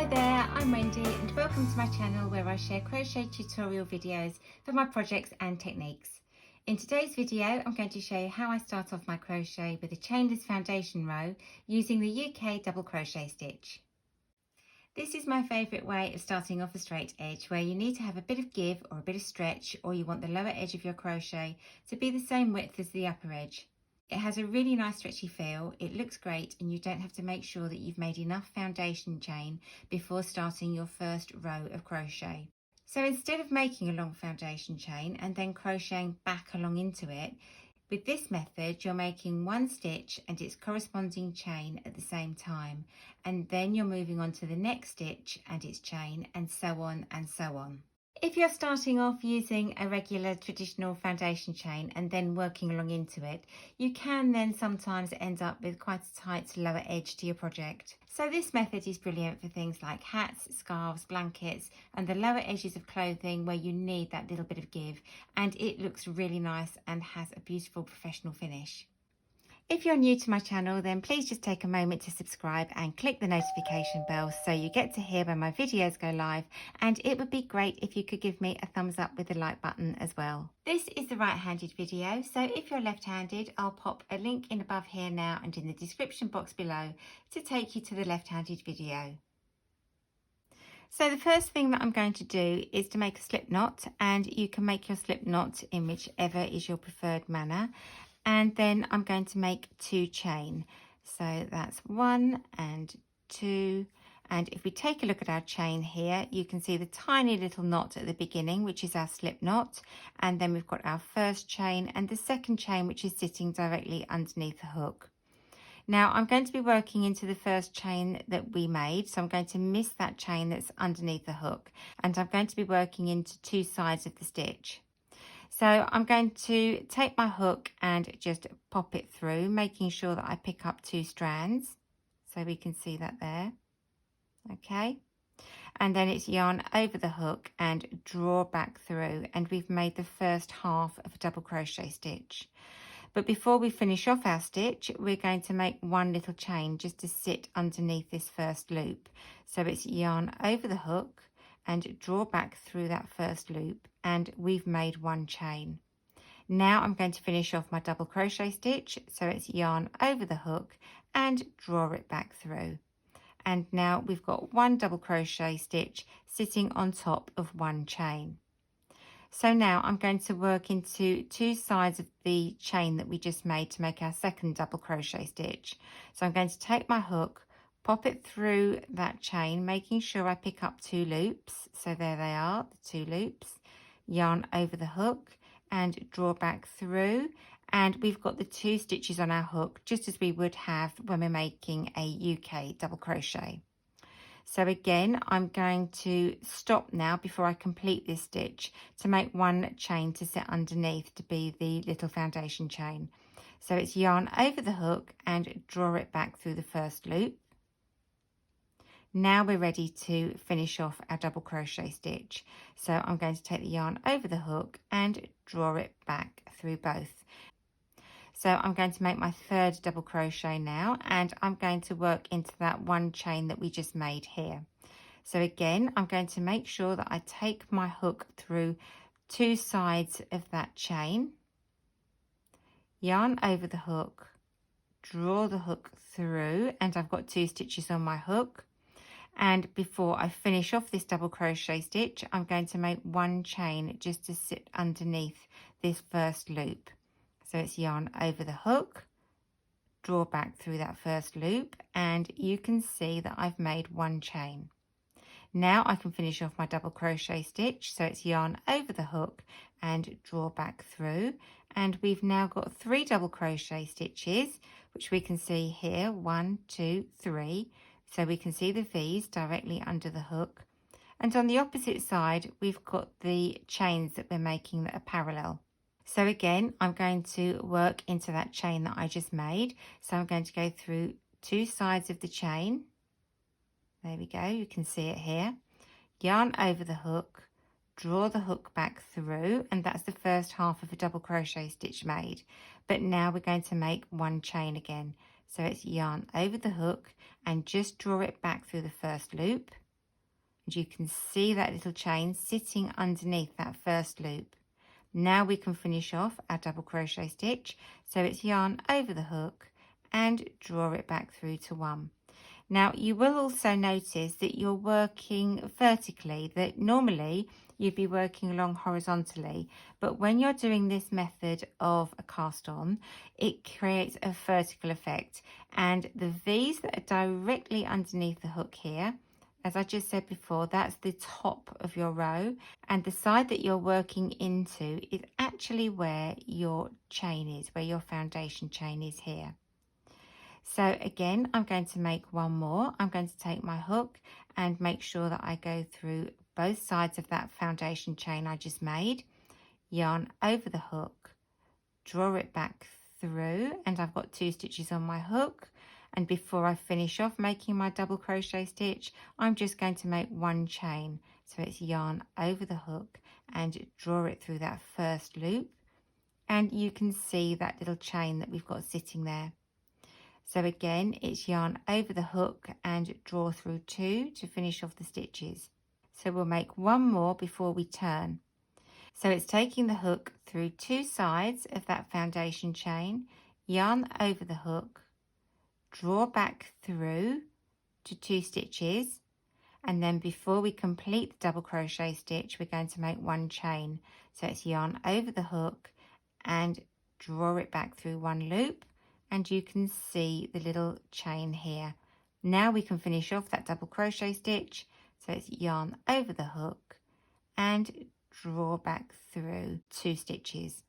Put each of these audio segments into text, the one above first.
there, I'm Wendy and welcome to my channel where I share crochet tutorial videos for my projects and techniques. In today's video I'm going to show you how I start off my crochet with a chainless foundation row using the UK double crochet stitch. This is my favourite way of starting off a straight edge, where you need to have a bit of give or a bit of stretch, or you want the lower edge of your crochet to be the same width as the upper edge. It has a really nice stretchy feel, it looks great, and you don't have to make sure that you've made enough foundation chain before starting your first row of crochet. So instead of making a long foundation chain and then crocheting back along into it, with this method you're making one stitch and its corresponding chain at the same time, and then you're moving on to the next stitch and its chain, and so on and so on. If you're starting off using a regular traditional foundation chain and then working along into it, you can then sometimes end up with quite a tight lower edge to your project. So this method is brilliant for things like hats, scarves, blankets, and the lower edges of clothing where you need that little bit of give, and it looks really nice and has a beautiful professional finish. If you're new to my channel, then please just take a moment to subscribe and click the notification bell so you get to hear when my videos go live, and it would be great if you could give me a thumbs up with the like button as well. This is the right-handed video, so if you're left-handed, I'll pop a link in above here now and in the description box below to take you to the left-handed video. So the first thing that I'm going to do is to make a slip knot, and you can make your slip knot in whichever is your preferred manner. And then I'm going to make 2 chain. So that's 1 and 2. And if we take a look at our chain here, you can see the tiny little knot at the beginning, which is our slip knot. And then we've got our first chain and the second chain, which is sitting directly underneath the hook. Now I'm going to be working into the first chain that we made. So I'm going to miss that chain that's underneath the hook. And I'm going to be working into 2 sides of the stitch. So I'm going to take my hook and just pop it through, making sure that I pick up 2 strands. So we can see that there. Okay. And then it's yarn over the hook and draw back through. And we've made the first half of a double crochet stitch. But before we finish off our stitch, we're going to make 1 little chain just to sit underneath this first loop. So it's yarn over the hook and draw back through that first loop, and we've made 1 chain. Now I'm going to finish off my double crochet stitch, so it's yarn over the hook and draw it back through. And now we've got 1 double crochet stitch sitting on top of 1 chain. So now I'm going to work into 2 sides of the chain that we just made to make our second double crochet stitch. So I'm going to take my hook, pop it through that chain, making sure I pick up 2 loops. So there they are, the 2 loops. Yarn over the hook and draw back through. And we've got the 2 stitches on our hook, just as we would have when we're making a UK double crochet. So again, I'm going to stop now before I complete this stitch to make 1 chain to sit underneath to be the little foundation chain. So it's yarn over the hook and draw it back through the first loop. Now we're ready to finish off our double crochet stitch. So I'm going to take the yarn over the hook and draw it back through both. So I'm going to make my 3rd double crochet now, and I'm going to work into that 1 chain that we just made here. So again, I'm going to make sure that I take my hook through 2 sides of that chain, yarn over the hook, draw the hook through, and I've got 2 stitches on my hook. And before I finish off this double crochet stitch, I'm going to make 1 chain just to sit underneath this first loop. So it's yarn over the hook, draw back through that first loop, and you can see that I've made 1 chain. Now I can finish off my double crochet stitch. So it's yarn over the hook and draw back through. And we've now got 3 double crochet stitches, which we can see here, 1, 2, 3. So we can see the V's directly under the hook. And on the opposite side, we've got the chains that we're making that are parallel. So again, I'm going to work into that chain that I just made. So I'm going to go through 2 sides of the chain. There we go, you can see it here. Yarn over the hook, draw the hook back through, and that's the first half of a double crochet stitch made. But now we're going to make 1 chain again. So it's yarn over the hook and just draw it back through the first loop, And you can see that little chain sitting underneath that first loop. Now we can finish off our double crochet stitch. So it's yarn over the hook and draw it back through to 1. Now you will also notice that you're working vertically, that normally you'd be working along horizontally, but when you're doing this method of a cast on, it creates a vertical effect, and the V's that are directly underneath the hook here, as I just said before, that's the top of your row, and the side that you're working into is actually where your chain is, where your foundation chain is here. So again, I'm going to make one more. I'm going to take my hook and make sure that I go through both sides of that foundation chain I just made, yarn over the hook, draw it back through, and I've got 2 stitches on my hook. And before I finish off making my double crochet stitch, I'm just going to make 1 chain. So it's yarn over the hook and draw it through that first loop. And you can see that little chain that we've got sitting there. So again, it's yarn over the hook and draw through 2 to finish off the stitches. So we'll make 1 more before we turn. So it's taking the hook through 2 sides of that foundation chain, yarn over the hook, draw back through to 2 stitches, and then before we complete the double crochet stitch, we're going to make 1 chain. So it's yarn over the hook and draw it back through 1 loop, and you can see the little chain here. Now we can finish off that double crochet stitch. So it's yarn over the hook and draw back through 2 stitches.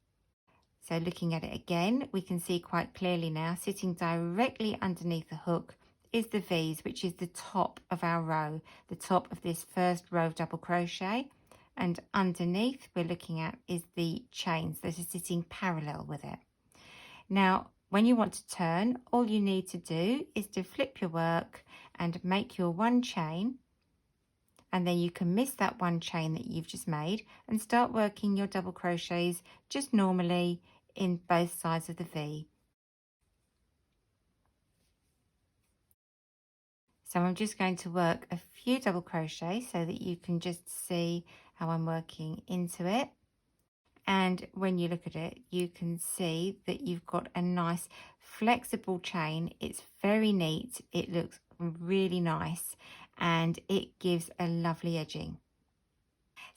So looking at it again, we can see quite clearly now, sitting directly underneath the hook is the V's, which is the top of our row, the top of this first row of double crochet. And underneath we're looking at is the chains that are sitting parallel with it. Now, when you want to turn, all you need to do is to flip your work and make your 1 chain, and then you can miss that 1 chain that you've just made and start working your double crochets just normally in both sides of the V. So I'm just going to work a few double crochets so that you can just see how I'm working into it. And when you look at it, you can see that you've got a nice flexible chain. It's very neat. It looks really nice and it gives a lovely edging.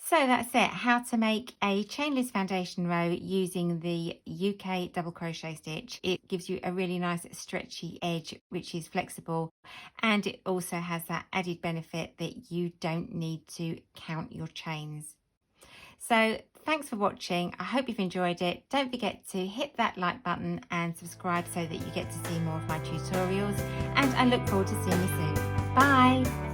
So that's it, how to make a chainless foundation row using the UK double crochet stitch. It gives you a really nice stretchy edge, which is flexible, and it also has that added benefit that you don't need to count your chains. So thanks for watching. I hope you've enjoyed it. Don't forget to hit that like button and subscribe so that you get to see more of my tutorials, and I look forward to seeing you soon. Bye.